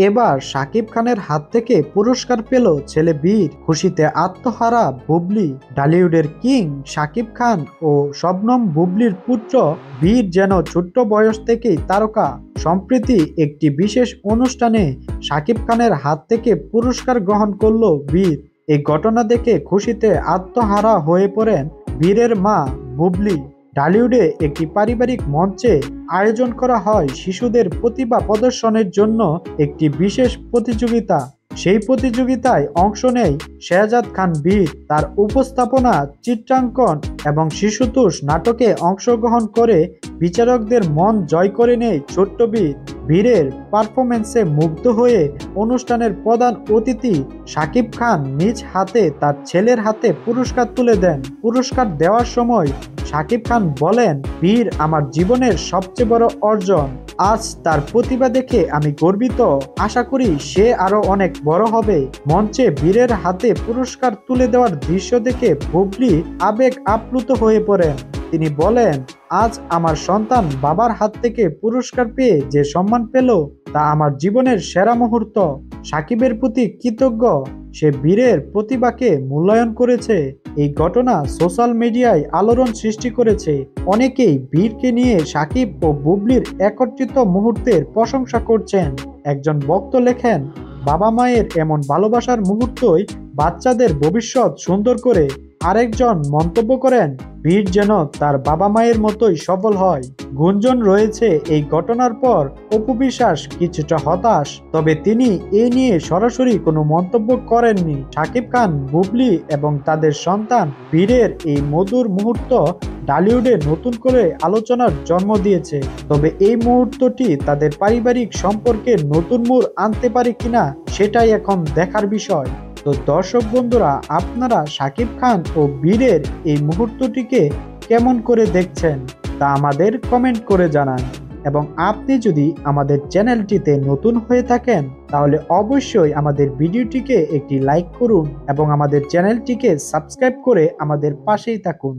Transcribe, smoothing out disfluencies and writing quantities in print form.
এবার শাকিব খানের হাত থেকে পুরস্কার পেল ছেলে বীর। খুশিতে আত্মহারা বুবলি। ঢালিউডের কিং শাকিব খান ও শবনম বুবলির পুত্র বীর যেন ছোট্ট বয়স থেকেই তারকা। সম্প্রতি একটি বিশেষ অনুষ্ঠানে শাকিব খানের হাত থেকে পুরস্কার গ্রহণ করল বীর। এই ঘটনা দেখে খুশিতে আত্মহারা হয়ে পড়েন বীরের মা বুবলি। ঢালিউডে একটি পারিবারিক মঞ্চে আয়োজন করা হয় শিশুদের প্রতিভা প্রদর্শনের জন্য একটি বিশেষ প্রতিযোগিতা। সেই প্রতিযোগিতায় অংশ নেয় শেহজাদ খান বীর। তার উপস্থাপনা, চিত্রাঙ্কন এবং শিশুতোষ নাটকে অংশগ্রহণ করে বিচারকদের মন জয় করে নেয় ছোট্ট বীর। বীরের পারফরমেন্সে মুগ্ধ হয়ে অনুষ্ঠানের প্রধান অতিথি শাকিব খান নিজ হাতে তার ছেলের হাতে পুরস্কার তুলে দেন। পুরস্কার দেওয়ার সময় শাকিব খান বলেন, বীর আমার জীবনের সবচেয়ে বড় অর্জন। আজ তার প্রতিভা দেখে আমি গর্বিত। আশা করি সে আরো অনেক বড় হবে। মঞ্চে বীরের হাতে পুরস্কার তুলে দেওয়ার দৃশ্য দেখে বুবলি আবেগ আপ্লুত হয়ে পড়েন। তিনি বলেন, আজ আমার সন্তান বাবার হাত থেকে পুরস্কার পেয়ে যে সম্মান পেল তা আমার জীবনের সেরা মুহূর্ত। সাকিবের প্রতি কৃতজ্ঞ, সে বীরের প্রতিভাকে মূল্যায়ন করেছে। এই ঘটনা সোশ্যাল মিডিয়ায় আলোড়ন সৃষ্টি করেছে। অনেকেই বীরকে নিয়ে সাকিব ও বুবলির একত্রিত মুহূর্তের প্রশংসা করছেন। একজন ভক্ত লেখেন, বাবা মায়ের এমন ভালোবাসার মুহূর্তই বাচ্চাদের ভবিষ্যৎ সুন্দর করে। আরেকজন মন্তব্য করেন, বীর যেন তার বাবা মায়ের মতোই সফল হয়। গুঞ্জন রয়েছে এই ঘটনার পর অপু বিশ্বাস কিছুটা হতাশ, তবে তিনি এ নিয়ে সরাসরি কোনো মন্তব্য করেননি। শাকিব খান, বুবলি এবং তাদের সন্তান বীরের এই মধুর মুহূর্ত ঢালিউডে নতুন করে আলোচনার জন্ম দিয়েছে। তবে এই মুহূর্তটি তাদের পারিবারিক সম্পর্কে নতুন মোড় আনতে পারে কিনা সেটাই এখন দেখার বিষয়। তো দর্শক বন্ধুরা, আপনারা শাকিব খান ও বীরের এই মুহূর্তটিকে কেমন করে দেখছেন তা আমাদের কমেন্ট করে জানান। এবং আপনি যদি আমাদের চ্যানেলটিতে নতুন হয়ে থাকেন তাহলে অবশ্যই আমাদের ভিডিওটিকে একটি লাইক করুন এবং আমাদের চ্যানেলটিকে সাবস্ক্রাইব করে আমাদের পাশেই থাকুন।